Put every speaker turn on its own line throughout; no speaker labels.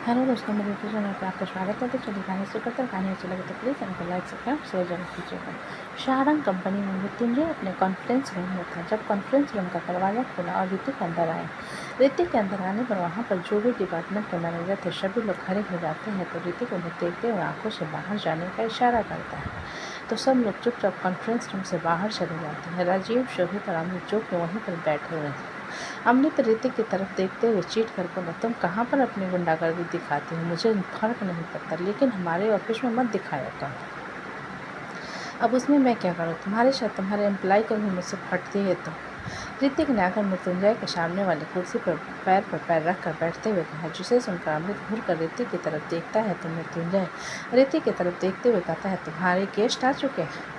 Hello दोस्तों, मेरे YouTube channel पर आपका स्वागत है। तो चलिए कहानी शुरू करते हैं। कहानी अच्छी लगे तो प्लीज़ चैनल को लाइक सब्सक्राइब शेयर जरूर कीजिएगा। शाहरंग कंपनी में मृत्युंजय अपने कॉन्फ्रेंस रूम में था जब कॉन्फ्रेंस रूम का दरवाज़ा खुला और ऋतिक अंदर आए। ऋतिक के अंदर आने पर वहाँ पर जो भी डिपार्टमेंट के मैनेजर थे सभी लोग खड़े हो जाते हैं तो ऋतिक उन्हें देखते हुए आंखों से बाहर जाने का इशारा करता है तो सब लोग चुपचाप कॉन्फ्रेंस रूम से बाहर चले जाते हैं। राजीव, शोभित और अमित जो कि वहीं पर बैठे हुए थे। अमृत ऋतिक की तरफ देखते हुए चीट कर बोला, तुम कहाँ पर अपनी गुंडागर्दी दिखाती हो? मुझे फर्क नहीं पड़ता, लेकिन हमारे ऑफिस में मत दिखाया करो। अब उसमें मैं क्या करूँ? तुम्हारे साथ तुम्हारे एम्प्लॉय को भी मुझसे फटती है तो। ऋतिक ने आकर मृत्युंजय के सामने वाली कुर्सी पर पैर रख कर बैठते हुए कहा, जिसे सुनकर अमृत घूर कर ऋतिक की तरफ देखता है तो मृत्युंजय ऋतिक की तरफ देखते हुए कहता है, तुम्हारे गेस्ट आ चुके हैं।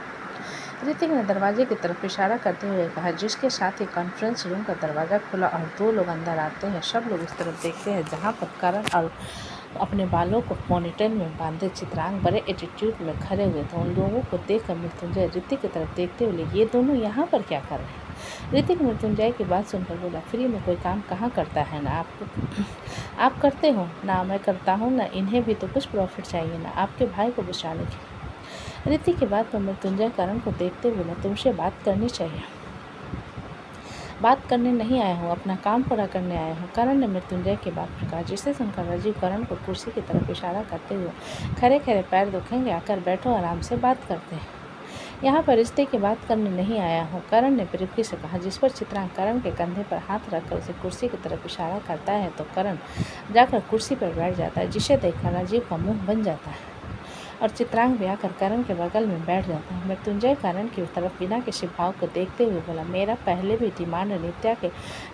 ऋतिक ने दरवाजे की तरफ इशारा करते हुए कहा, जिसके साथ ही कॉन्फ्रेंस रूम का दरवाज़ा खुला और दो लोग अंदर आते हैं। सब लोग उस तरफ देखते हैं जहां पर करण और अपने बालों को पोनीटेल में बांधे चित्रांग बड़े एटीट्यूड में खड़े हुए थे। उन लोगों को देखकर मृत्युंजय ऋतिक की तरफ देखते हुए, ये दोनों यहाँ पर क्या कर रहे हैं? ऋतिक मृत्युंजय की बात सुनकर बोला, फ्री में कोई काम कहाँ करता है ना आपको आप करते हो ना मैं करता हूँ ना, इन्हें भी तो कुछ प्रॉफिट चाहिए ना आपके भाई को बचाने की। ऋतिक की बात पर मृत्युंजय करण को देखते हुए बोला, तुमसे बात करनी चाहिए। बात करने नहीं आया हूँ, अपना काम पूरा करने आया हूँ, करण ने मृत्युंजय की बात पर कहा। जिसे सुनकर राजीव करण को कुर्सी की तरफ इशारा करते हुए, खड़े खड़े पैर दुखेंगे, आकर बैठो, आराम से बात करते हैं। यहाँ पर रिश्ते की बात करने नहीं आया हूँ, करण ने बेरुखी से कहा। जिस पर चित्रांग करण के कंधे पर हाथ रखकर उसे कुर्सी की तरफ इशारा करता है तो करण जाकर कुर्सी पर बैठ जाता है, जिसे देखकर राजीव का मुँह बन जाता है और चित्रांग भी आकर करण के बगल में बैठ जाता है। मृत्युंजय करण की तरफ बिना किसी भाव को देखते हुए बोला, मेरा पहले भी डिमांड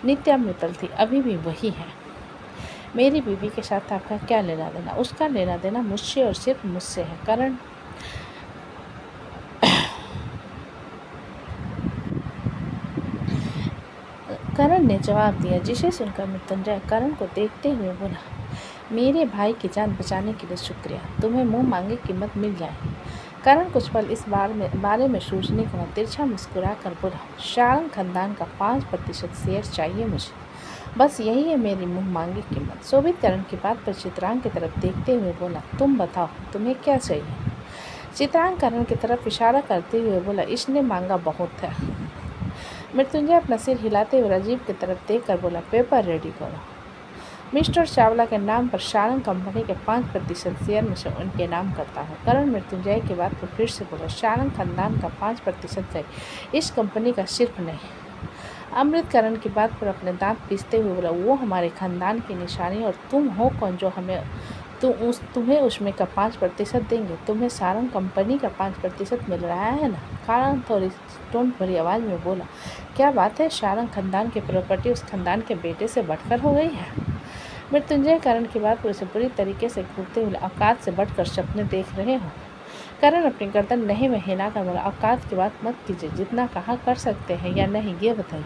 नित्या मित्तल थी, अभी भी वही है। मेरी बीवी के साथ आपका क्या लेना देना? उसका लेना देना मुझसे और सिर्फ मुझसे है। करण ने जवाब दिया, जिसे सुनकर मृत्युंजय करण को देखते हुए बोला, मेरे भाई की जान बचाने के लिए शुक्रिया, तुम्हें मुंह मांगे कीमत मिल जाए। करण कुछ पल इस बारे में सोचने के बाद तिरछा मुस्कुरा कर बोला, शारंग खानदान का 5% शेयर चाहिए मुझे, बस यही है मेरी मुंह मांगी कीमत। शोभित करण की बात पर चित्रांग की तरफ देखते हुए बोला, तुम बताओ तुम्हें क्या चाहिए? चित्रांग करण की तरफ इशारा करते हुए बोला, इसने मांगा बहुत है। मृत्युंजय अपना सिर हिलाते हुए राजीव की तरफ देख कर बोला, पेपर रेडी करो। मिस्टर चावला के नाम पर शारंग कंपनी के 5% शेयर में से उनके नाम करता हूँ। करण मृत्युंजय की बात पर फिर से बोला, शारंग खानदान का 5% शेयर, इस कंपनी का सिर्फ नहीं। अमृत करण की बात पर अपने दांत पीसते हुए बोला, वो हमारे खानदान की निशानी, और तुम हो कौन जो तुम्हें उसमें का 5% देंगे? तुम्हें सारंग कंपनी का 5% मिल रहा है ना? कारण थोड़ी टोन भरी आवाज़ में बोला, क्या बात है, सारंग खानदान की प्रॉपर्टी उस खानदान के बेटे से बढ़कर हो गई है? मृत्युंजय करण की बात पर उसे बुरी तरीके से घूरते हुए, औकात से बढ़कर सपने देख रहे हो? करण अपनी गर्दन नहीं में हिलाकर बोला, औकात की बात मत कीजिए, जितना कहा कर सकते हैं या नहीं ये बताइए।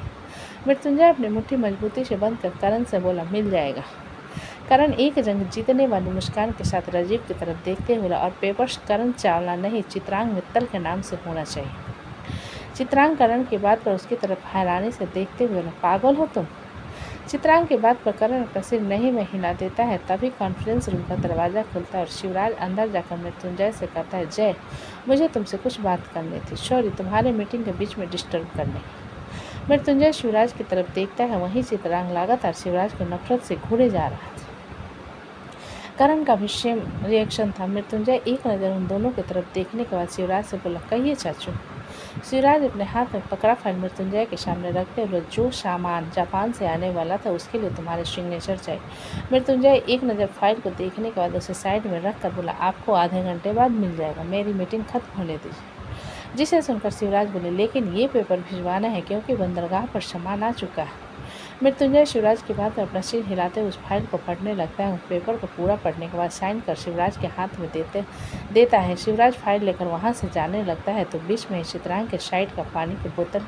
मृत्युंजय अपनी मुट्ठी मजबूती से बंद कर करण से बोला, मिल जाएगा। करण एक जंग जीतने वाली मुस्कान के साथ राजीव की तरफ देखते हुए, और पेपर्स करण चावला नहीं चित्रांग मित्तल के नाम से होना चाहिए। चित्रांग करण की बात पर उसकी तरफ हैरानी से देखते हुए, पागल हो तुम? चित्रांग की बात पर करण अपना सिर नहीं में हिला देता है। तभी कॉन्फ्रेंस रूम का दरवाज़ा खुलता है और शिवराज अंदर जाकर मृत्युंजय से कहता है, जय, मुझे तुमसे कुछ बात करनी थी, सॉरी तुम्हारे मीटिंग के बीच में डिस्टर्ब करने। मृत्युंजय शिवराज की तरफ देखता है, वहीं चित्रांग लगातार शिवराज को नफरत से घूरे जा रहा था। करण का भी सेम रिएक्शन था। मृत्युंजय एक नज़र उन दोनों की तरफ देखने के बाद शिवराज से बोला, कहिए चाचू। शिवराज अपने हाथ में पकड़ा फाइल मृत्युंजय के सामने रखते हुए, जो सामान जापान से आने वाला था उसके लिए तुम्हारे सिग्नेचर चाहिए। मृत्युंजय एक नज़र फाइल को देखने के बाद उसे साइड में रख कर बोला, आपको आधे घंटे बाद मिल जाएगा, मेरी मीटिंग खत्म होने दीजिए। जिसे सुनकर शिवराज बोले, लेकिन ये पेपर भिजवाना है क्योंकि बंदरगाह पर सामान आ चुका है। मृत्युंजय शिवराज की बात में अपना सिर हिलाते उस फाइल को पढ़ने लगता है। पेपर को पूरा पढ़ने के बाद साइन कर शिवराज के हाथ में देता है। शिवराज फाइल लेकर वहां से जाने लगता है तो बीच में ही चित्रांग के साइड का पानी की बोतल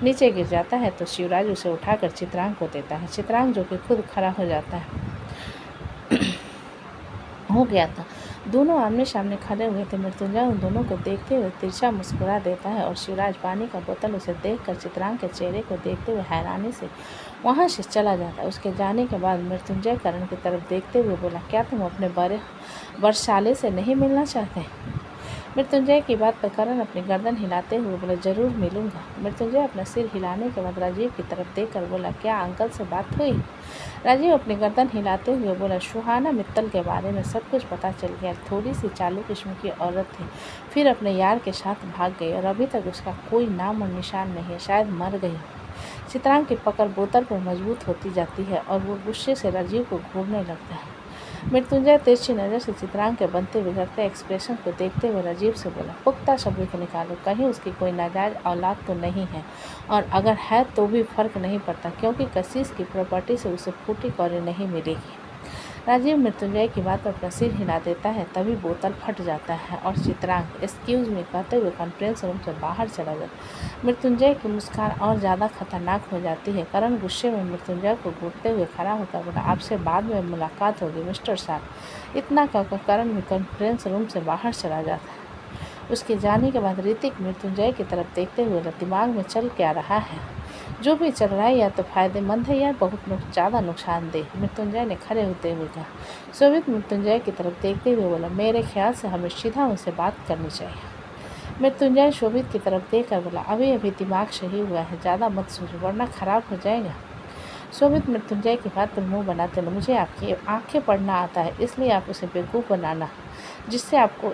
नीचे गिर जाता है तो शिवराज उसे उठाकर चित्रांग को देता है। चित्रांग जो कि खुद खड़ा हो गया था। दोनों आमने सामने खड़े हुए थे। मृत्युंजय उन दोनों को देखते हुए तिरछा मुस्कुरा देता है और शिवराज पानी का बोतल उसे देखकर चित्रांग के चेहरे को देखते हुए हैरानी से वहाँ से चला जाता है। उसके जाने के बाद मृत्युंजय करण की तरफ देखते हुए बोला, क्या तुम अपने बड़े वर्षाले से नहीं मिलना चाहते? मृत्युंजय की बात पर करण अपनी गर्दन हिलाते हुए बोला, जरूर मिलूंगा। मृत्युंजय अपना सिर हिलाने के बाद राजीव की तरफ देखकर बोला, क्या अंकल से बात हुई? राजीव अपनी गर्दन हिलाते हुए बोला, सुहाना मित्तल के बारे में सब कुछ पता चल गया। थोड़ी सी चालू किस्म की औरत थी, फिर अपने यार के साथ भाग गई और अभी तक उसका कोई नाम और निशान नहीं है, शायद मर गई। चित्रांग की पकड़ बोतल पर मजबूत होती जाती है और वो गुस्से से राजीव को घूरने लगता है। मृत्युंजय तिरछी नज़र से चित्रांग के बनते बिगड़ते एक्सप्रेशन को देखते हुए राजीव से बोला, पुख्ता सबूत निकालो, कहीं उसकी कोई नाजायज औलाद तो नहीं है, और अगर है तो भी फर्क नहीं पड़ता, क्योंकि कशिश की प्रॉपर्टी से उसे फूटी कौड़ी नहीं मिलेगी। राजीव मृत्युंजय की बात पर अपना सिर हिला देता है, तभी बोतल फट जाता है और चित्रांग एक्सक्यूज मी कहते हुए कॉन्फ्रेंस रूम से बाहर चला जाता। मृत्युंजय की मुस्कान और ज़्यादा खतरनाक हो जाती है। करण गुस्से में मृत्युंजय को घूरते हुए खड़ा होकर बोला, आपसे बाद में मुलाकात होगी मिस्टर साहब। इतना कहकर करण भी कॉन्फ्रेंस रूम से बाहर चला जाता है। उसके जाने के बाद ऋतिक मृत्युंजय की तरफ देखते हुए दिमाग में चल क्या रहा है? जो भी चल रहा है या तो फायदेमंद है या बहुत ज़्यादा नुकसानदेह। मृत्युंजय ने खड़े होते हुए कहा। शोभित मृत्युंजय की तरफ देखते हुए बोला, मेरे ख्याल से हमें सीधा उनसे बात करनी चाहिए। मृत्युंजय शोभित की तरफ देखकर बोला, अभी अभी दिमाग सही हुआ है, ज़्यादा मत सोचो वरना खराब हो जाएगा। शोभित मृत्युंजय की बात पर मुंह बनाते न, मुझे आपकी आंखें पढ़ना आता है, इसलिए आप उसे बेवकूफ़ बनाना जिससे आपको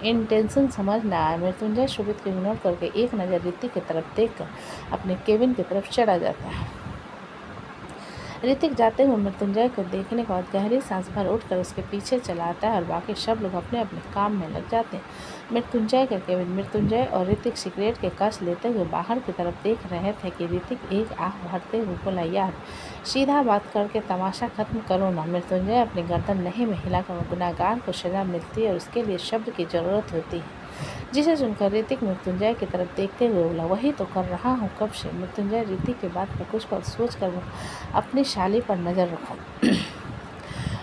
इंटेंशन समझ ना आए। मृत्युंजय शोभित को इग्नोर करके एक नज़र ऋतिक की तरफ देखकर अपने केबिन की तरफ चला जाता है। ऋतिक जाते हुए मृत्युंजय को देखने के बाद गहरी सांस भर उठकर उसके पीछे चला आता है और बाकी सब लोग अपने अपने काम में लग जाते हैं। मृत्युंजय का केबिन। मृत्युंजय और ऋतिक सिगरेट के कश लेते हुए बाहर की तरफ देख रहे थे कि ऋतिक एक आह भरते हुए बोला, यार सीधा बात करके तमाशा खत्म करो ना। मृत्युंजय अपनी गर्दन नहीं में हिलाकर, गुनहगार को सजा मिलती है और उसके लिए शब्द की ज़रूरत होती है। जिसे सुनकर ऋतिक मृत्युंजय की तरफ देखते हुए बोला, वही तो कर रहा हूँ कब से। मृत्युंजय ऋतिक की बात पर कुछ पल सोच कर अपनी शाली पर नज़र रखो।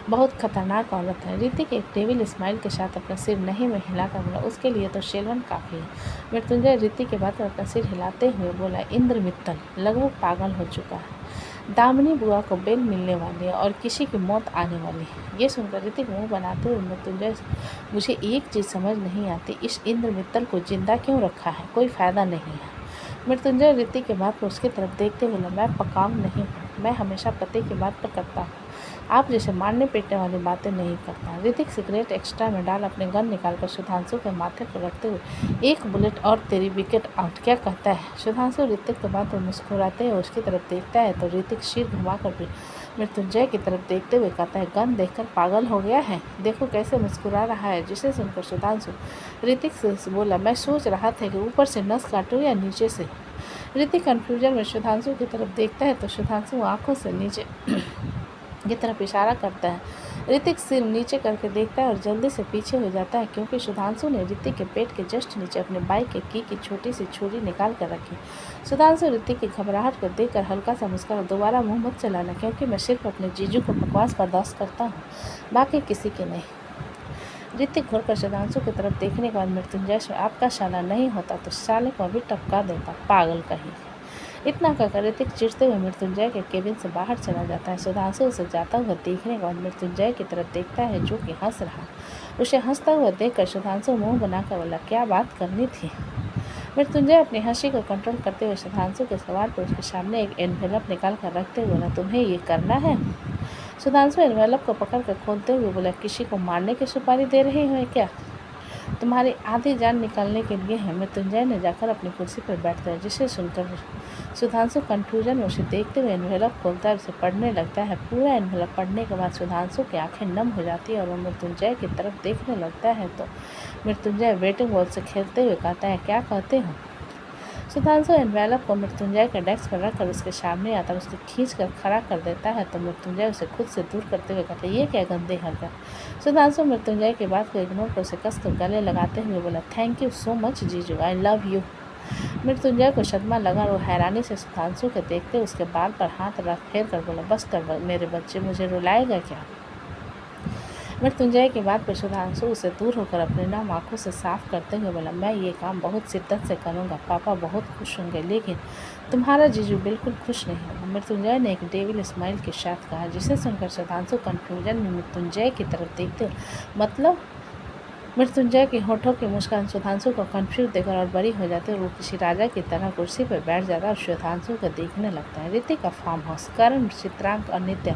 बहुत खतरनाक औरत है। ऋतिक एक डेविल स्माइल के साथ अपना सिर नहीं में हिलाकर बोला, उसके लिए तो शेलवन काफ़ी है। मृत्युंजय ऋतिक के बाद अपना सिर हिलाते हुए बोला, इंद्र मित्तल लगभग पागल हो चुका है। दामिनी बुआ को बेल मिलने वाली है और किसी की मौत आने वाली है। ये सुनकर ऋतिक मुंह बनाते हुए मृत्युंजय, मुझे एक चीज़ समझ नहीं आती, इस इंद्र मित्तल को जिंदा क्यों रखा है? कोई फ़ायदा नहीं है। मृत्युंजय ऋतिक के बात पर उसकी तरफ देखते हुए, मैं पकाऊ नहीं हूँ, मैं हमेशा पति की बात पर करता हूँ, आप जैसे मारने पीटने वाली बातें नहीं करता। ऋतिक सिगरेट एक्स्ट्रा में डाल अपने गन निकालकर सुधांशु के माथे पर रखते हुए, एक बुलेट और तेरी विकेट आउट, क्या कहता है? सुधांशु ऋतिक के बात पर मुस्कुराते हुए उसकी तरफ देखता है तो ऋतिक सिर घुमाकर मृत्युंजय की तरफ देखते हुए कहता है, गन देखकर पागल हो गया है? देखो कैसे मुस्कुरा रहा है। जिसे सुनकर सुधांशु ऋतिक से बोला, मैं सोच रहा था कि ऊपर से नस काटूं या नीचे से। ऋतिक कन्फ्यूजन में सुधांशु की तरफ देखता है तो सुधांशु आंखों से नीचे की तरफ इशारा करता है। ऋतिक सिर नीचे करके देखता है और जल्दी से पीछे हो जाता है, क्योंकि सुधांशु ने ऋतिक के पेट के जस्ट नीचे अपने बाइक के की छोटी सी छुरी निकाल कर रखी। सुधांशु ऋतिक की घबराहट को देखकर हल्का सा मुस्कुरा, दोबारा मुंह मत चलाना, क्योंकि मैं सिर्फ अपने जीजू को बकवास बर्दाश्त करता हूँ, बाकी किसी की नहीं। ऋतिक घुरकर सुधांशु की तरफ देखने के बाद मृत्युंजय से, आपका साला नहीं होता तो साले को अभी टपका देता, पागल कहीं। इतना कहकर ऋतिक चिढ़ते हुए मृत्युंजय के केबिन से बाहर चला जाता है। सुधांशु उसे जाता हुआ देखने के बाद मृत्युंजय की तरफ देखता है जो कि हंस रहा। उसे हंसता हुआ देखकर सुधांशु मुंह बनाकर बोला, क्या बात करनी थी? मृत्युंजय अपनी हंसी को कंट्रोल करते हुए सुधांशु के सवाल पर उसके सामने एक एनवेलप निकाल कर रखते हुए बोला, तुम्हें ये करना है? सुधांशु एनवेलप को पकड़ कर खोलते हुए बोला, किसी को मारने की सुपारी दे रही हो क्या? तुम्हारी आधी जान निकालने के लिए है। मृत्युंजय ने जाकर अपनी कुर्सी पर बैठता है। जिसे सुनकर सुधांशु कन्फ्यूजन में उसे देखते हुए एनवेलप खोलता है, उसे पढ़ने लगता है। पूरा एनवेलप पढ़ने के बाद सुधांशु की आंखें नम हो जाती है और वो मृत्युंजय की तरफ देखने लगता है तो मृत्युंजय वेटिंग बॉल से खेलते हुए कहता है, क्या कहते हो? सुधांशु एनवेलप को मृत्युंजय के डेस्क पर रखकर उसके सामने आता है, उसको खींच कर खड़ा कर देता है तो मृत्युंजय उसे खुद से दूर करते हुए कहता है, ये क्या गंदे हरकत। सुधांशु मृत्युंजय की बात को इग्नोर कर उसे कसकर गले लगाते हुए बोला, थैंक यू सो मच जीजू, आई लव यू। मृत्युंजय को सदमा लगा और वो हैरानी से सुधांशु को देखते उसके बाल पर हाथ रख फेर कर बोला, बस कर मेरे बच्चे, मुझे रुलाएगा क्या? मृत्युंजय की बात पर सुधांशु उसे दूर होकर अपने नाम आंखों से साफ करते हुए बोला, मैं ये काम बहुत शिद्दत से करूँगा, पापा बहुत खुश होंगे, लेकिन तुम्हारा जीजू बिल्कुल खुश नहीं होगा। मृत्युंजय ने एक डेविल स्माइल के साथ कहा, जिसे सुनकर सुधांशु कंफ्यूजन में मृत्युंजय की तरफ देखते हुए, मतलब? मृत्युंजय के होठों की मुस्कान सुधांशु को कंफ्यूज देकर और बड़ी हो जाती है और वो किसी राजा की तरह कुर्सी पर बैठ जाता है और सुधांशु को देखने लगता है। ऋतिक का फार्म हाउस। करण, चित्रांक और नित्या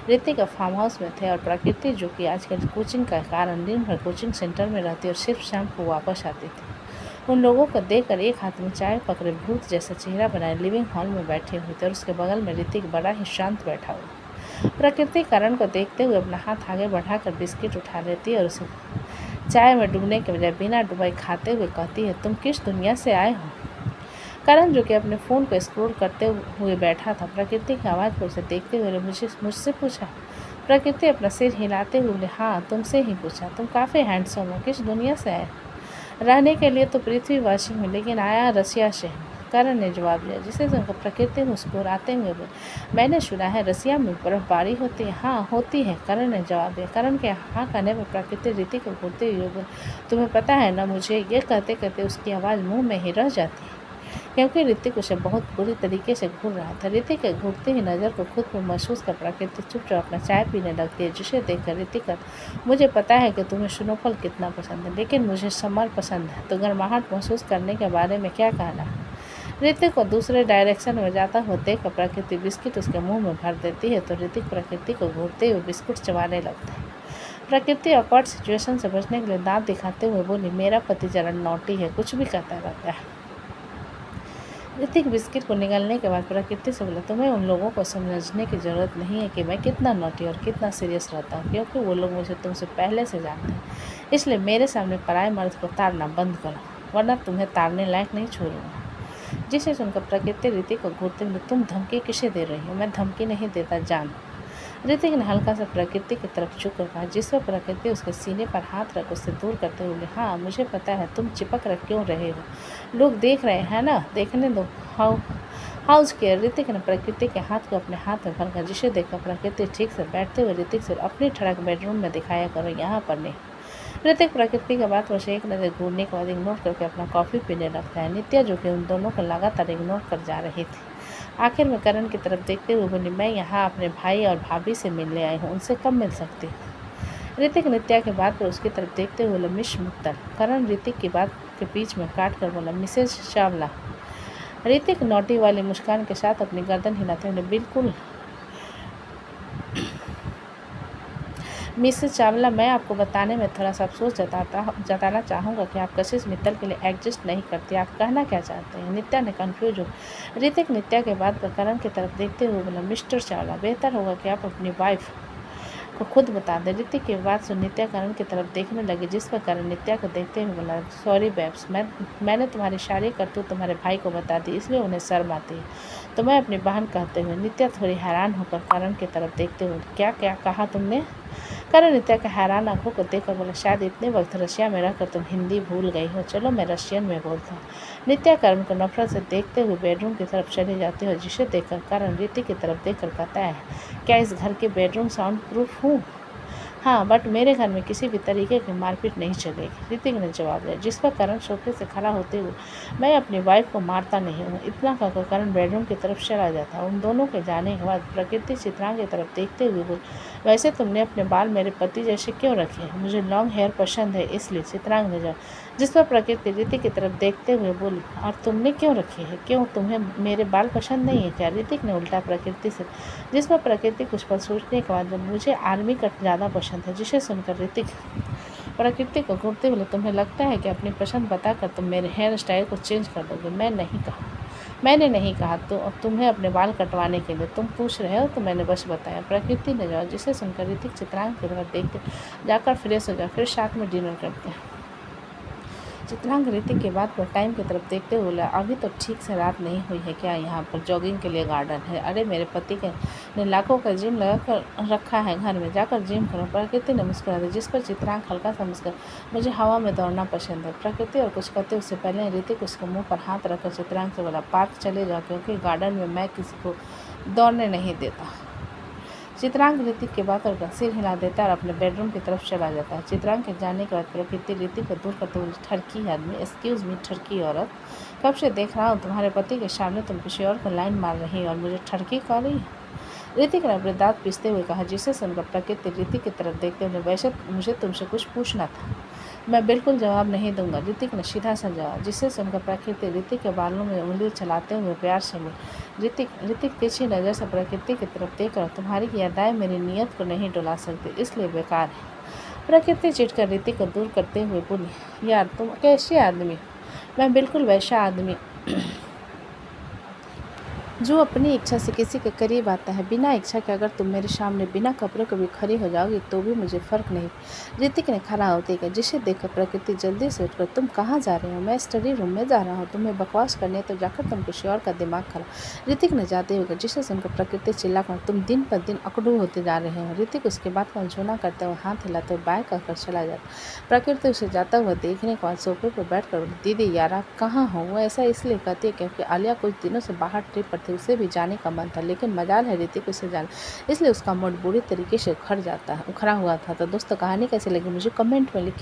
ऋतिक का फार्म हाउस में थे और प्रकृति, जो कि आजकल कोचिंग का कारण दिन भर कोचिंग सेंटर में रहती और सिर्फ शाम को वापस आती थी, उन लोगों को देखकर एक हाथ में चाय पकड़े भूत जैसा चेहरा बनाए लिविंग हॉल में बैठे हुए थे और उसके बगल में ऋतिक बड़ा ही शांत बैठा हुआ। प्रकृति करण को देखते हुए अपना हाथ आगे बढ़ाकर बिस्किट उठा लेती है और उसे चाय में डूबने के बजाय बिना डुबाई खाते हुए कहती है, तुम किस दुनिया से आए हो? करण, जो कि अपने फ़ोन को स्क्रॉल करते हुए बैठा था, प्रकृति की आवाज़ पर उसे देखते हुए मुझसे पूछा। प्रकृति अपना सिर हिलाते हुए बोले, हाँ तुमसे ही पूछा, तुम काफ़ी हैंडसम हो, किस दुनिया से आए? रहने के लिए तो पृथ्वीवासी हूँ, लेकिन आया रसिया से हूँ, करण ने जवाब दिया, जिसे सुनकर प्रकृति मुस्कुराते हुए बोली, मैंने सुना है रसिया में बर्फबारी होती है। हाँ होती है, करण ने जवाब दिया। करण के हाँ कहने पर प्रकृति ऋतिक को घूरते हुए बोली, तुम्हें पता है ना, मुझे ये कहते कहते उसकी आवाज़ मुंह में ही रह जाती है, क्योंकि ऋतिक उसे बहुत बुरी तरीके से घूर रहा था। ऋतिक के घूरती हुई नज़र को खुद पर महसूस कर प्रकृति चुपचाप अपना चाय पीने लगती है, जिसे देखकर ऋतिक, मुझे पता है कि तुम्हें स्नोफॉल कितना पसंद है, लेकिन मुझे समर पसंद है, तो गर्माहट महसूस करने के बारे में क्या कहना है? ऋतिक को दूसरे डायरेक्शन में जाता हुआ देखकर प्रकृति बिस्किट उसके मुंह में भर देती है, तो ऋतिक प्रकृति को घूरते हुए बिस्कुट चबाने लगता है। प्रकृति ऑकवर्ड सिचुएशन से बचने के लिए दांत दिखाते हुए बोली, मेरा पति जरा नॉटी है, कुछ भी कहता रहता है। ऋतिक बिस्किट को निगलने के बाद प्रकृति से बोला, तुम्हें उन लोगों को समझने की ज़रूरत नहीं है कि मैं कितना नॉटी और कितना सीरियस रहता हूँ, क्योंकि वो लोग मुझे तुमसे पहले से जानते हैं। इसलिए मेरे सामने पराए मर्द को ताड़ना बंद करो, वरना तुम्हें ताड़ने लायक नहीं छोड़ूंगा। जिसे सुनकर प्रकृति ऋतिक को घूरते हुए, तुम धमकी किसे दे रही हो? मैं धमकी नहीं देता, जान। ऋतिक ने हल्का सा प्रकृति की तरफ झुक कर कहा, जिस पर प्रकृति उसके सीने पर हाथ रख उससे दूर करते हुए, हाँ मुझे पता है, तुम चिपक रख क्यों रहे हो, लोग देख रहे हैं ना, देखने दो। House care. ऋतिक ने प्रकृति के हाथ को अपने हाथ में भरकर, जिसे देखकर प्रकृति ठीक से बैठते हुए ऋतिक से, अपनी ठड़क बेडरूम में दिखाया करो, यहाँ पर नहीं। ऋतिक प्रकृति के बात वैसे एक नज़र घूरने के बाद इग्नोर करके अपना कॉफ़ी पीने लगता है। नित्या, जो कि उन दोनों को लगातार इग्नोर कर जा रही थी, आखिर में करण की तरफ देखते हुए बोली, मैं यहाँ अपने भाई और भाभी से मिलने आई हूँ, उनसे कब मिल सकती हूँ? ऋतिक नित्या के बात पर उसकी तरफ देखते हुए बोला, मिस मित्तल। करण ऋतिक की बात के बीच में काट कर बोला, मिसेज चावला। ऋतिक नोटी वाली मुस्कान के साथ अपनी गर्दन हिलाते हुए, बिल्कुल मिसेस चावला, मैं आपको बताने में थोड़ा सा अफसोस जताना चाहूँगा कि आप कशिश मित्तल के लिए एडजस्ट नहीं करती। आप कहना क्या चाहते हैं? नित्या ने कन्फ्यूज हो। ऋतिक नित्या के बाद पर करण की तरफ देखते हुए बोला, मिस्टर चावला, बेहतर होगा कि आप अपनी वाइफ को खुद बता दें। ऋतिक की बात सुन नित्या करण की तरफ देखने लगी, जिस पर करण नित्या को देखते हुए बोला, सॉरी बेब्स, मैंने तुम्हारी सारी करतूत तुम्हारे भाई को बता दी, इसलिए उन्हें शर्म आती है, तो मैं अपनी बहन कहते हुए। नित्या थोड़ी हैरान होकर करण की तरफ देखते हुए, क्या क्या कहा तुमने? करण नित्या के हैरान आंखों को देखकर बोला, शायद इतने वक्त रशिया में रहकर तुम हिंदी भूल गई हो, चलो मैं रशियन में बोलता हूँ। नित्या करण को नफरत से देखते हुए बेडरूम की तरफ चली जाती है, जिसे देखकर करण ऋतिक की तरफ देखकर कहता है, क्या इस घर के बेडरूम साउंड प्रूफ हूँ? हाँ, बट मेरे घर में किसी भी तरीके की मारपीट नहीं चलेगी, ऋतिक ने जवाब दिया, जिस पर करण सोफे से खड़ा होते हुए, मैं अपनी वाइफ को मारता नहीं हूँ। इतना कहकर करण बेडरूम की तरफ चला जाता। उन दोनों के जाने के बाद प्रकृति चित्रांग की तरफ देखते हुए बोली, वैसे तुमने अपने बाल मेरे पति जैसे क्यों रखे हैं? मुझे लॉन्ग हेयर पसंद है, इसलिए, चित्रांग ने जवाब। जिस पर प्रकृति ऋतिक की तरफ देखते हुए बोली, और तुमने क्यों रखे हैं? क्यों, तुम्हें मेरे बाल पसंद नहीं है क्या? ऋतिक ने उल्टा प्रकृति से, जिस पर प्रकृति कुछ पल सोचने के बाद, मुझे आर्मी कट ज़्यादा पसंद है, जिसे सुनकर ऋतिक प्रकृति को घूरते हुए, तुम्हें लगता है कि अपनी पसंद बताकर तुम मेरे हेयर स्टाइल को चेंज कर दोगे? मैंने नहीं कहा, तो तुम्हें अपने बाल कटवाने के लिए, तुम पूछ रहे हो तो मैंने बस बताया, प्रकृति ने जवाब। जिसे सुनकर ऋतिक चित्रांग की तरफ देखते, जाकर फ्रेश हो जा, फिर साथ में डिनर करते हैं। चित्रांग ऋतिक के बाद पर टाइम की तरफ देखते हुए बोला, अभी तो ठीक से रात नहीं हुई है क्या? यहाँ पर जॉगिंग के लिए गार्डन है। अरे मेरे पति के ने लाखों का जिम लगा कर रखा है घर में, जाकर जिम करो। प्रकृति ने मुस्कुरा दी, जिस पर चित्रांग हल्का सा मुस्कुरा, मुझे हवा में दौड़ना पसंद है। प्रकृति और कुछ कहते उससे पहले ऋतिक उसके मुँह पर हाथ रखकर चित्रांग से बोला, पार्क चले जाओ, क्योंकि गार्डन में मैं किसी को दौड़ने नहीं देता। चित्रांग ऋतिक के बात और सिर हिला देता है और अपने बेडरूम की तरफ चला जाता है। चित्रांग के जाने के बाद प्रकृति ऋतिक को दूर करते हुए, ठरकी आदमी, एक्सक्यूज मी ठरकी औरत, कब से देख रहा हूँ तुम्हारे पति के सामने तुम किसी और को लाइन मार रही हो और मुझे ठरकी कह रही है। ऋतिक ने अपने दांत पीसते हुए कहा, जिसे सुनकर प्रकृति ऋतिक की तरफ देखते हुए, वैसे मुझे तुमसे कुछ पूछना था। मैं बिल्कुल जवाब नहीं दूंगा, ऋतिक ने सीधा सा जवाब। जिसे सुनकर प्रकृति ऋतिक के बालों में उंगली चलाते हुए प्यार से बोली। ऋतिक तिरछी नज़र से प्रकृति की तरफ देखकर, तुम्हारी यादें मेरी नीयत को नहीं डुला सकती, इसलिए बेकार है। प्रकृति चिढ़कर ऋतिक को दूर करते हुए बोली, यार तुम कैसे आदमी हो? मैं बिल्कुल वैसा आदमी जो अपनी इच्छा से किसी के करीब आता है, बिना इच्छा के। अगर तुम मेरे सामने बिना कपड़े को भी खड़ी हो जाओगी तो भी मुझे फ़र्क नहीं। ऋतिक ने खड़ा होते ही कहा, जिसे देखकर प्रकृति जल्दी से उठकर, तुम कहाँ जा रहे हो? मैं स्टडी रूम में जा रहा हूँ, तुम्हें बकवास करने तो जाकर तुम किसी और का दिमाग खराब। ऋतिक ने जाते हुए कहा, जिसे सुनकर प्रकृति चिल्लाकर, तुम दिन पर दिन अकड़ू होते जा रहे हो। ऋतिक उसके बात का अनसुना करते हुए हाथ हिलाते हुए बाएं कहकर चला जाता। प्रकृति उसे जाता हुआ देखने के बाद सोफे पर बैठ कर, दीदी यारा कहाँ हो? वो ऐसा इसलिए कहती है क्योंकि आलिया कुछ दिनों से बाहर ट्रिप पर थी, उसे भी जाने का मन था, लेकिन मजाल है ऋतिक उसे जाना, इसलिए उसका मूड बुरी तरीके से उखड़ हुआ था। तो दोस्तों, कहानी कैसी लगी मुझे कमेंट में लिखिए।